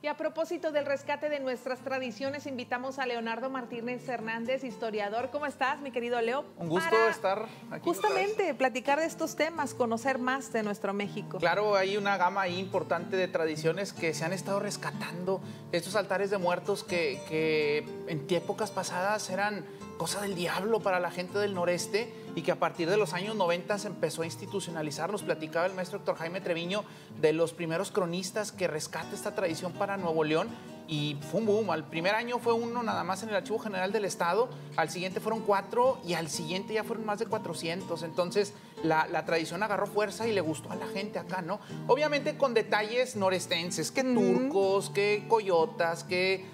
Y a propósito del rescate de nuestras tradiciones, invitamos a Leonardo Martínez Hernández, historiador. ¿Cómo estás, mi querido Leo? Un gusto estar aquí. Justamente platicar de estos temas, conocer más de nuestro México. Claro, hay una gama ahí importante de tradiciones que se han estado rescatando. Estos altares de muertos que en épocas pasadas eran cosa del diablo para la gente del noreste y que a partir de los años 90 se empezó a institucionalizar. Nos platicaba el maestro Héctor Jaime Treviño de los primeros cronistas que rescata esta tradición para Nuevo León y fue un boom. Al primer año fue uno nada más en el Archivo General del Estado, al siguiente fueron 4 y al siguiente ya fueron más de 400. Entonces la tradición agarró fuerza y le gustó a la gente acá, ¿no? Obviamente con detalles norestenses, que turcos, que coyotas, que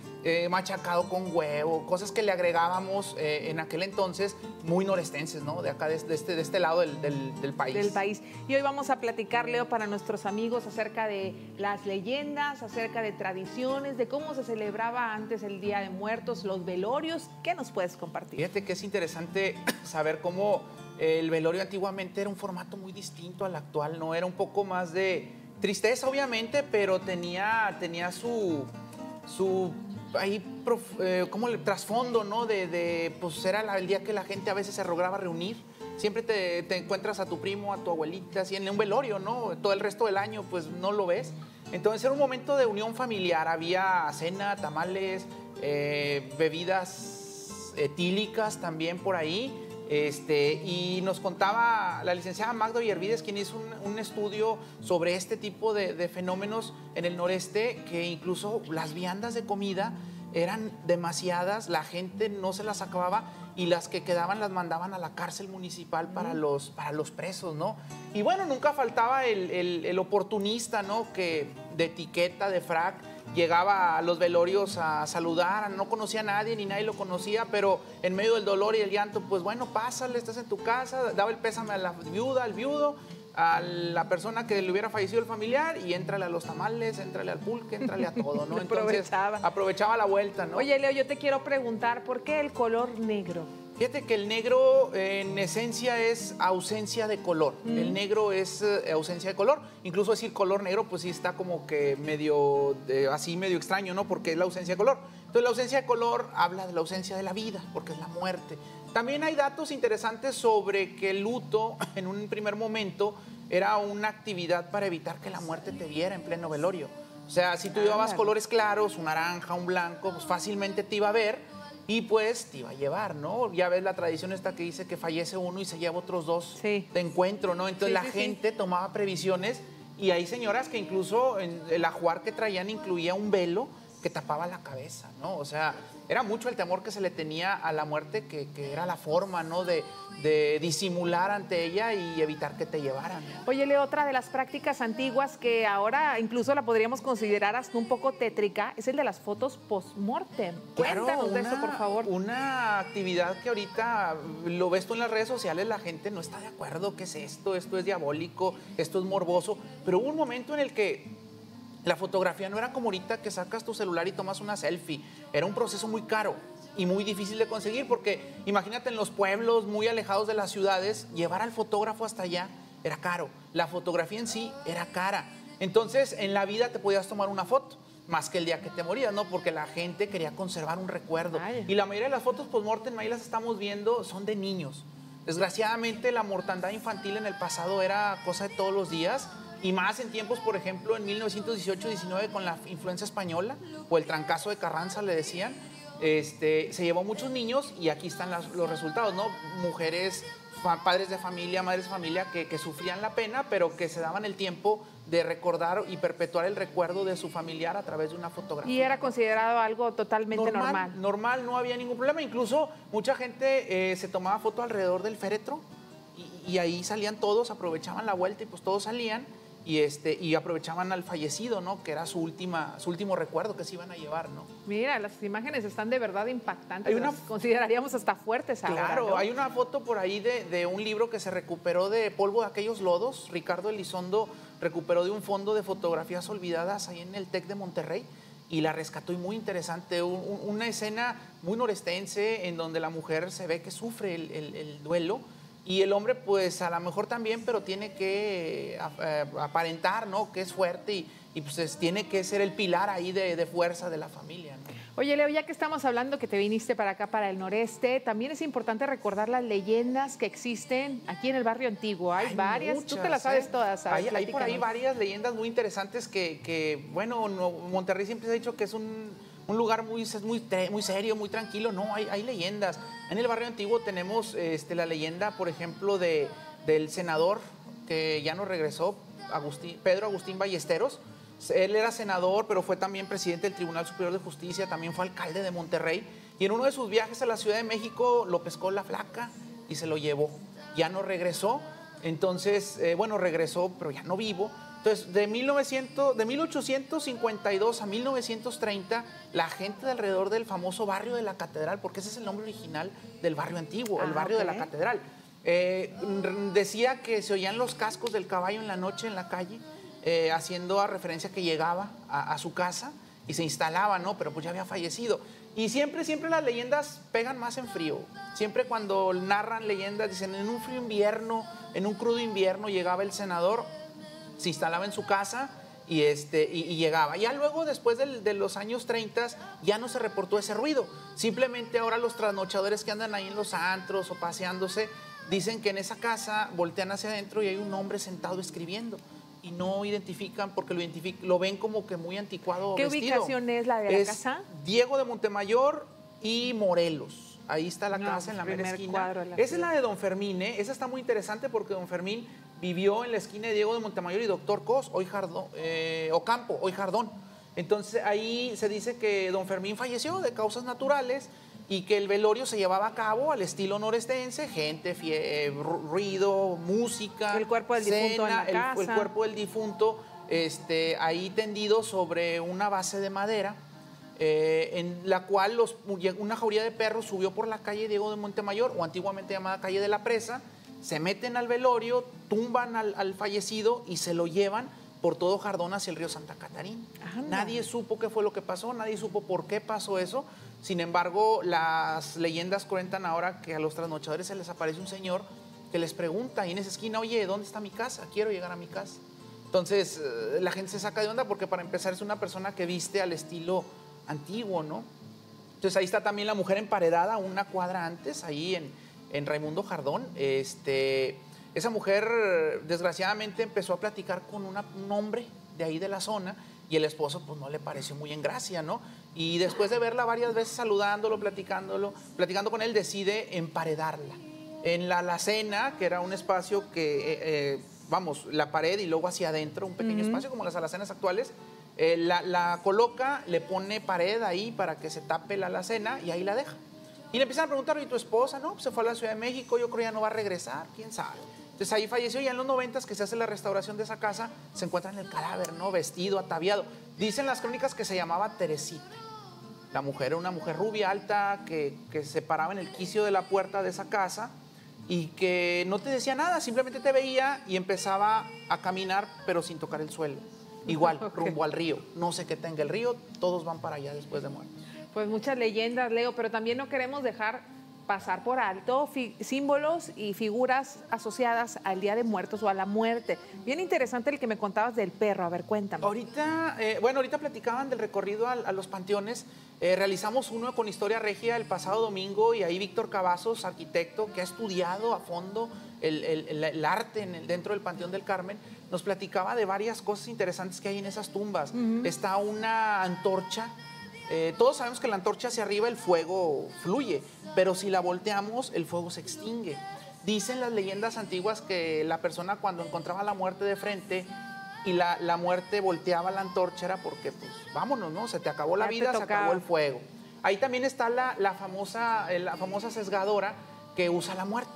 machacado con huevo, cosas que le agregábamos en aquel entonces muy norestenses, ¿no? De acá, de este lado del país. Del país. Y hoy vamos a platicar, Leo, para nuestros amigos acerca de las leyendas, acerca de tradiciones, de cómo se celebraba antes el Día de Muertos, los velorios. ¿Qué nos puedes compartir? Fíjate que es interesante saber cómo el velorio antiguamente era un formato muy distinto al actual, ¿no? Era un poco más de tristeza, obviamente, pero tenía su ahí como el trasfondo, ¿no? Pues era el día que la gente a veces se lograba reunir. Siempre te encuentras a tu primo, a tu abuelita, así en un velorio, ¿no? Todo el resto del año, pues no lo ves. Entonces era un momento de unión familiar. Había cena, tamales, bebidas etílicas también por ahí. Y nos contaba la licenciada Magda Villarvides, quien hizo un estudio sobre este tipo de fenómenos en el noreste, que incluso las viandas de comida eran demasiadas, la gente no se las acababa y las que quedaban las mandaban a la cárcel municipal para los presos, ¿no? Y bueno, nunca faltaba el oportunista, ¿no? Que de etiqueta, de frac, llegaba a los velorios a saludar, no conocía a nadie, ni nadie lo conocía, pero en medio del dolor y el llanto, pues bueno, pásale, estás en tu casa, daba el pésame a la viuda, al viudo, a la persona que le hubiera fallecido el familiar y éntrale a los tamales, éntrale al pulque, éntrale a todo, ¿no? Entonces, aprovechaba la vuelta, ¿no? Oye, Leo, yo te quiero preguntar, ¿por qué el color negro? Fíjate que el negro en esencia es ausencia de color. El negro es ausencia de color. Incluso decir color negro, pues sí está como que medio extraño, ¿no? Porque es la ausencia de color. Entonces la ausencia de color habla de la ausencia de la vida, porque es la muerte. También hay datos interesantes sobre que el luto en un primer momento era una actividad para evitar que la muerte te viera en pleno velorio. O sea, si tú llevabas colores claros, un naranja, un blanco, pues fácilmente te iba a ver y pues te iba a llevar, ¿no? Ya ves la tradición esta que dice que fallece uno y se lleva otros dos de encuentro, ¿no? Entonces la gente tomaba previsiones y hay señoras que incluso en el ajuar que traían incluía un velo que tapaba la cabeza, ¿no? O sea, era mucho el temor que se le tenía a la muerte, que era la forma, ¿no? De disimular ante ella y evitar que te llevaran, ¿no? Oye, Leo, otra de las prácticas antiguas que ahora incluso la podríamos considerar hasta un poco tétrica es el de las fotos post-mortem. Claro, cuéntanos de eso, por favor. Una actividad que ahorita lo ves tú en las redes sociales, la gente no está de acuerdo. ¿Qué es esto? Esto es diabólico, esto es morboso. Pero hubo un momento en el que la fotografía no era como ahorita que sacas tu celular y tomas una selfie. Era un proceso muy caro y muy difícil de conseguir porque imagínate en los pueblos muy alejados de las ciudades, llevar al fotógrafo hasta allá era caro. La fotografía en sí era cara. Entonces en la vida te podías tomar una foto, más que el día que te morías, ¿no? Porque la gente quería conservar un recuerdo. Y la mayoría de las fotos post-mortem, ahí las estamos viendo, son de niños. Desgraciadamente la mortandad infantil en el pasado era cosa de todos los días. Y más en tiempos, por ejemplo, en 1918-19 con la influenza española o el trancazo de Carranza, le decían, se llevó muchos niños y aquí están los resultados, ¿no? Mujeres, padres de familia, madres de familia que sufrían la pena, pero que se daban el tiempo de recordar y perpetuar el recuerdo de su familiar a través de una fotografía. Y era considerado algo totalmente normal. Normal, no había ningún problema. Incluso mucha gente se tomaba foto alrededor del féretro y ahí salían todos, aprovechaban la vuelta y pues todos salían. Y aprovechaban al fallecido, ¿no? Que era su último recuerdo que se iban a llevar, ¿no? Mira, las imágenes están de verdad impactantes. Las consideraríamos hasta fuertes ahora. Claro, ¿no? Hay una foto por ahí de un libro que se recuperó de polvo de aquellos lodos. Ricardo Elizondo recuperó de un fondo de fotografías olvidadas ahí en el TEC de Monterrey y la rescató, y muy interesante. Una escena muy norestense en donde la mujer se ve que sufre el duelo. Y el hombre, pues a lo mejor también, pero tiene que aparentar, ¿no? Que es fuerte y y pues tiene que ser el pilar ahí de fuerza de la familia, ¿no? Oye, Leo, ya que estamos hablando que te viniste para acá, para el noreste, también es importante recordar las leyendas que existen aquí en el barrio antiguo. Hay varias, muchas, tú te las sabes todas. Hay por ahí varias leyendas muy interesantes bueno, Monterrey siempre se ha dicho que es un lugar muy serio, muy tranquilo. No, hay leyendas. En el barrio antiguo tenemos la leyenda, por ejemplo, del senador que ya no regresó, Pedro Agustín Ballesteros. Él era senador, pero fue también presidente del Tribunal Superior de Justicia, también fue alcalde de Monterrey. Y en uno de sus viajes a la Ciudad de México lo pescó la flaca y se lo llevó. Ya no regresó. Entonces, regresó, pero ya no vivo. Entonces, de 1852 a 1930, la gente de alrededor del famoso barrio de la Catedral, porque ese es el nombre original del barrio antiguo, el barrio de la Catedral, decía que se oían los cascos del caballo en la noche en la calle, haciendo a referencia que llegaba a su casa y se instalaba, ¿no? Pero pues ya había fallecido. Y siempre las leyendas pegan más en frío. Siempre cuando narran leyendas dicen, en un frío invierno, en un crudo invierno, llegaba el senador, se instalaba en su casa y llegaba. Ya luego, después de los años 30, ya no se reportó ese ruido. Simplemente ahora los trasnochadores que andan ahí en los antros o paseándose, dicen que en esa casa voltean hacia adentro y hay un hombre sentado escribiendo. Y no identifican porque lo ven como que muy anticuado. ¿Qué vestido. Ubicación es la de la casa? Diego de Montemayor y Morelos. Ahí está la casa en la mera esquina. Esa es la de Don Fermín, ¿eh? Esa está muy interesante porque Don Fermín vivió en la esquina de Diego de Montemayor y Doctor Cos, Ocampo, hoy Jardón. Entonces ahí se dice que Don Fermín falleció de causas naturales y que el velorio se llevaba a cabo al estilo norestense, gente, ruido, música, el cuerpo del difunto en la casa. El cuerpo del difunto ahí tendido sobre una base de madera, en la cual una jauría de perros subió por la calle Diego de Montemayor, o antiguamente llamada calle de la Presa, se meten al velorio, tumban al fallecido y se lo llevan por todo Jardón hacia el río Santa Catarina. Nadie supo qué fue lo que pasó, nadie supo por qué pasó eso. Sin embargo, las leyendas cuentan ahora que a los trasnochadores se les aparece un señor que les pregunta ahí en esa esquina, oye, ¿dónde está mi casa? Quiero llegar a mi casa. Entonces, la gente se saca de onda porque para empezar es una persona que viste al estilo antiguo, ¿no? Entonces ahí está también la mujer emparedada, una cuadra antes, ahí en Raimundo Jardón. Esa mujer, desgraciadamente, empezó a platicar con un hombre de ahí de la zona y el esposo, pues, no le pareció muy en gracia, ¿no? Y después de verla varias veces saludándolo, platicando con él, decide emparedarla. En la alacena, que era un espacio que, la pared y luego hacia adentro, un pequeño espacio como las alacenas actuales, la coloca, le pone pared ahí para que se tape la alacena y ahí la deja. Y le empiezan a preguntar, ¿y tu esposa? No, pues se fue a la Ciudad de México, yo creo ya no va a regresar, quién sabe. Entonces ahí falleció, y en los 90 que se hace la restauración de esa casa, se encuentran el cadáver, ¿no? Vestido, ataviado. Dicen las crónicas que se llamaba Teresita. La mujer era una mujer rubia, alta, que se paraba en el quicio de la puerta de esa casa y que no te decía nada, simplemente te veía y empezaba a caminar, pero sin tocar el suelo. Igual, rumbo al río. No sé qué tenga el río, todos van para allá después de muertos. Pues muchas leyendas, Leo, pero también no queremos dejar pasar por alto símbolos y figuras asociadas al Día de Muertos o a la muerte. Bien interesante el que me contabas del perro. A ver, cuéntame. Ahorita platicaban del recorrido a los panteones. Realizamos uno con Historia Regia el pasado domingo y ahí Víctor Cavazos, arquitecto, que ha estudiado a fondo el arte dentro del Panteón del Carmen, nos platicaba de varias cosas interesantes que hay en esas tumbas. Está una antorcha. Todos sabemos que la antorcha hacia arriba el fuego fluye, pero si la volteamos el fuego se extingue. Dicen las leyendas antiguas que la persona cuando encontraba la muerte de frente y la muerte volteaba la antorcha era porque, pues, vámonos, ¿no? Se te acabó la vida, se acabó el fuego. Ahí también está la famosa sesgadora que usa la muerte.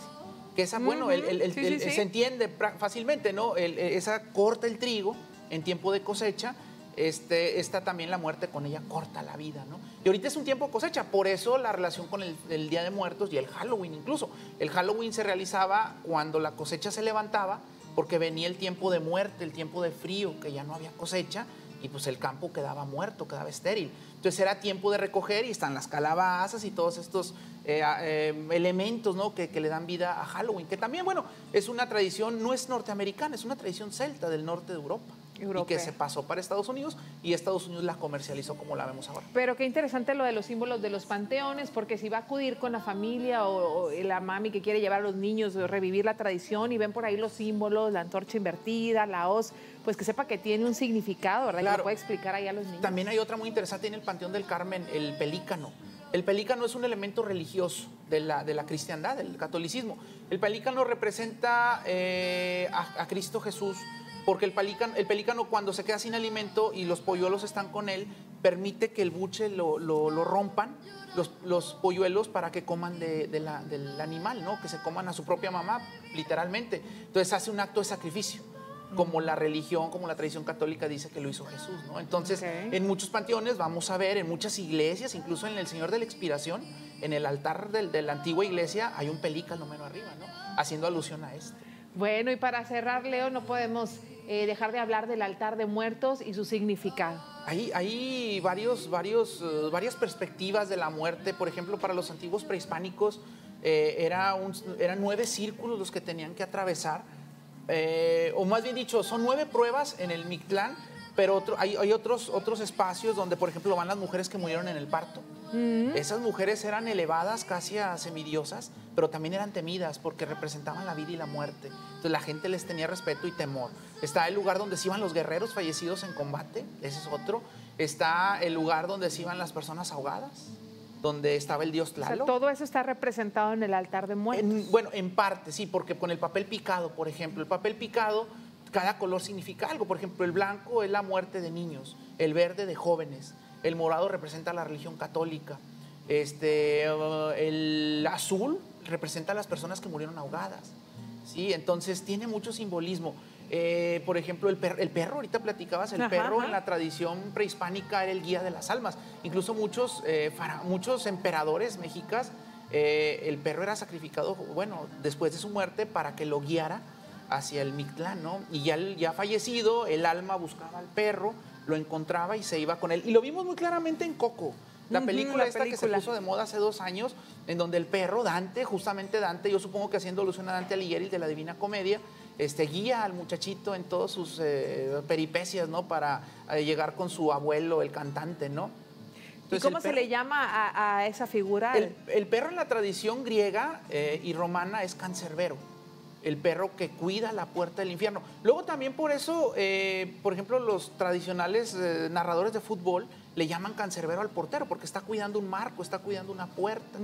Que esa, se entiende fácilmente, ¿no? Esa corta el trigo en tiempo de cosecha. Está también la muerte, con ella corta la vida, ¿no? Y ahorita es un tiempo de cosecha, por eso la relación con el Día de Muertos y el Halloween incluso. El Halloween se realizaba cuando la cosecha se levantaba, porque venía el tiempo de muerte, el tiempo de frío, que ya no había cosecha, y pues el campo quedaba muerto, quedaba estéril. Entonces era tiempo de recoger y están las calabazas y todos estos elementos, ¿no? que le dan vida a Halloween, que también, bueno, es una tradición, no es norteamericana, es una tradición celta del norte de Europa. y Europea. que se pasó para Estados Unidos y Estados Unidos la comercializó como la vemos ahora. Pero qué interesante lo de los símbolos de los panteones, porque si va a acudir con la familia o la mami que quiere llevar a los niños, revivir la tradición y ven por ahí los símbolos, la antorcha invertida, la hoz, pues que sepa que tiene un significado, ¿verdad? Claro. Que lo puede explicar ahí a los niños. También hay otra muy interesante en el Panteón del Carmen, el pelícano. El pelícano es un elemento religioso de la cristiandad, del catolicismo. El pelícano representa a Cristo Jesús, porque el pelícano cuando se queda sin alimento y los polluelos están con él, permite que el buche lo rompan, los polluelos, para que coman del animal, ¿no? Que se coman a su propia mamá, literalmente. Entonces hace un acto de sacrificio, como la religión, como la tradición católica dice que lo hizo Jesús, ¿no? Entonces, en muchos panteones vamos a ver, en muchas iglesias, incluso en el Señor de la Expiración, en el altar de la antigua iglesia, hay un pelícano menos arriba, ¿no? Haciendo alusión a esto. Bueno, y para cerrar, Leo, no podemos dejar de hablar del altar de muertos y su significado. Hay varias perspectivas de la muerte. Por ejemplo, para los antiguos prehispánicos eran 9 círculos los que tenían que atravesar. O más bien dicho, son 9 pruebas en el Mictlán, pero hay otros espacios donde, por ejemplo, van las mujeres que murieron en el parto. Esas mujeres eran elevadas casi a semidiosas, pero también eran temidas porque representaban la vida y la muerte. Entonces la gente les tenía respeto y temor. Está el lugar donde se iban los guerreros fallecidos en combate, ese es otro. Está el lugar donde se iban las personas ahogadas, donde estaba el dios Tlaloc. O sea, todo eso está representado en el altar de muertos. Bueno, en parte, sí, porque con el papel picado, por ejemplo, el papel picado, cada color significa algo. Por ejemplo, el blanco es la muerte de niños, el verde de jóvenes, el morado representa la religión católica, el azul representa a las personas que murieron ahogadas, ¿sí? Entonces tiene mucho simbolismo. Por ejemplo, el perro, ahorita platicabas, el perro en la tradición prehispánica era el guía de las almas. Incluso muchos emperadores mexicas, el perro era sacrificado, bueno, después de su muerte para que lo guiara hacia el Mictlán, ¿no? Y ya fallecido, el alma buscaba al perro, lo encontraba y se iba con él. Y lo vimos muy claramente en Coco, la película que se puso de moda hace 2 años, en donde el perro, Dante, justamente Dante, yo supongo que haciendo alusión a Dante Alighieri de la Divina Comedia, guía al muchachito en todas sus peripecias, ¿no? Para llegar con su abuelo, el cantante, ¿no? Entonces, ¿y cómo se le llama a esa figura? El perro en la tradición griega y romana es cancerbero, el perro que cuida la puerta del infierno. Luego también por eso, por ejemplo, los tradicionales narradores de fútbol le llaman cancerbero al portero, porque está cuidando un marco, está cuidando una puerta.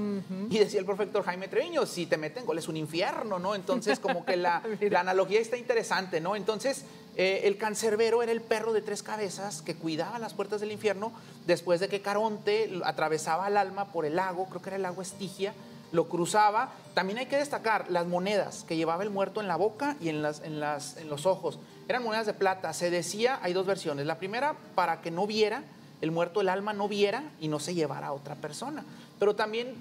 Y decía el profesor Jaime Treviño, si te meten gol es un infierno, ¿no? Entonces como que la analogía está interesante, ¿no? Entonces el cancerbero era el perro de 3 cabezas que cuidaba las puertas del infierno después de que Caronte atravesaba el alma por el lago, creo que era el lago Estigia, lo cruzaba. También hay que destacar las monedas que llevaba el muerto en la boca y en los ojos. Eran monedas de plata. Se decía, hay 2 versiones. La primera, para que no viera el muerto, el alma no viera y no se llevara a otra persona. Pero también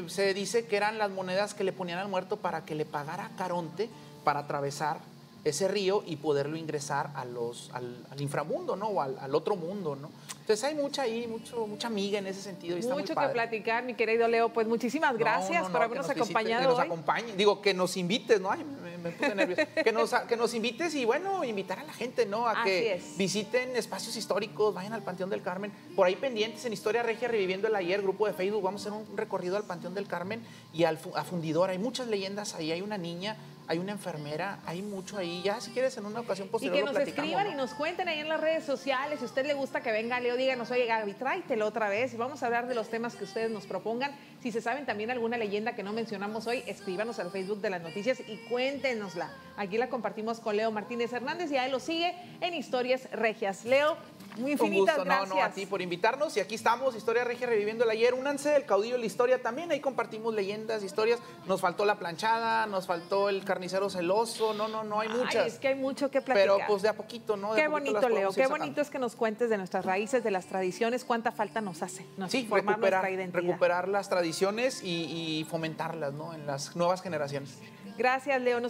se dice que eran las monedas que le ponían al muerto para que le pagara a Caronte para atravesar ese río y poderlo ingresar al inframundo, ¿no? O al otro mundo, ¿no? Entonces hay mucha amiga en ese sentido. Y está mucho muy padre que platicar, mi querido Leo. Pues muchísimas gracias por habernos acompañado hoy. Que nos acompañe, digo, que nos invites, ¿no? Ay, me puse nerviosa. Que nos invites y, bueno, invitar a la gente, ¿no? A que visiten espacios históricos, vayan al Panteón del Carmen. Por ahí pendientes en Historia Regia, Reviviendo el Ayer, grupo de Facebook, vamos a hacer un recorrido al Panteón del Carmen y a Fundidora. Hay muchas leyendas ahí, hay una niña, hay una enfermera, hay mucho ahí. Ya, si quieres, en una ocasión posterior y que nos escriban, ¿no? Y Y nos cuenten ahí en las redes sociales. Si a usted le gusta que venga Leo, díganos, oye, Gaby, tráetelo otra vez. Y vamos a hablar de los temas que ustedes nos propongan. Si se saben también alguna leyenda que no mencionamos hoy, escríbanos al Facebook de las noticias y cuéntenosla. Aquí la compartimos con Leo Martínez Hernández y a él lo sigue en Historias Regias. Leo, muy infinitas gracias. No, a ti por invitarnos. Y aquí estamos, Historia Regia, Reviviendo el Ayer. Únanse, el caudillo de la historia también. Ahí compartimos leyendas, historias. Nos faltó la planchada, nos faltó el carnicero celoso. No, hay muchas. Ay, es que hay mucho que platicar. Pero pues de a poquito, ¿no? Qué bonito, Leo. Qué bonito es que nos cuentes de nuestras raíces, de las tradiciones. ¿Cuánta falta nos hace? Formar nuestra identidad. Recuperar las tradiciones y fomentarlas, ¿no? En las nuevas generaciones. Gracias, Leo.